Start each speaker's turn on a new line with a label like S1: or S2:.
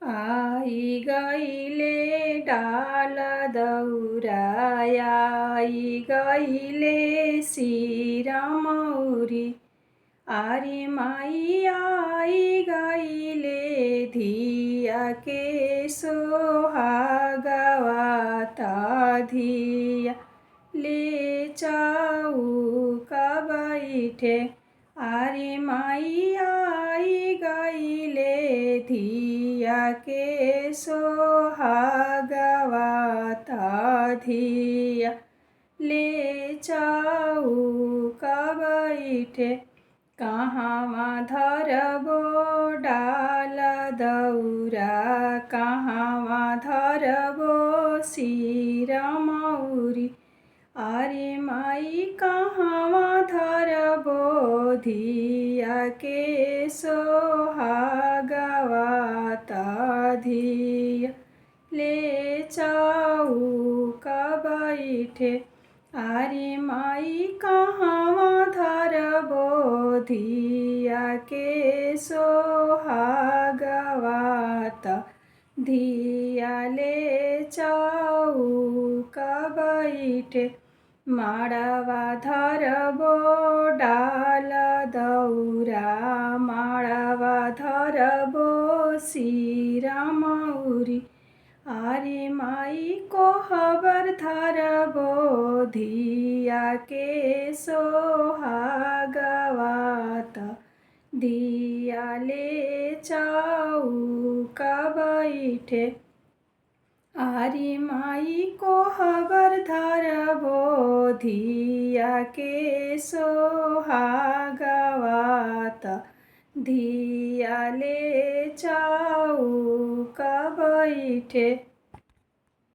S1: आई गईले डाल दौराय आई गईले शिरा मौरी आरे माई आई गईले धिया के सोहागवाता धिया ले चौका बैठे आरे माई आई गईले धिया के सोहागवाता धिया ले चौका बैठे कहवा धरबो डाल दौरा कहवा धरबो शिरा मौरी आरे माई कहवा धरबो धिया के सोहागवाता धिया ले चौका बैठे आरे माई कहवा धरबो धिया के सोहागवाता धिया ले चौका बैठे माड़वा धरबो डाल दौरा माड़वा धरबो शिरा मौरी आरे माई कोहबर धरबो धिया के सोहागवाता धिया ले चौका बैठे आरे माई कोहबर धरबो धिया के सोहागवाता धिया ले चौका बैठे।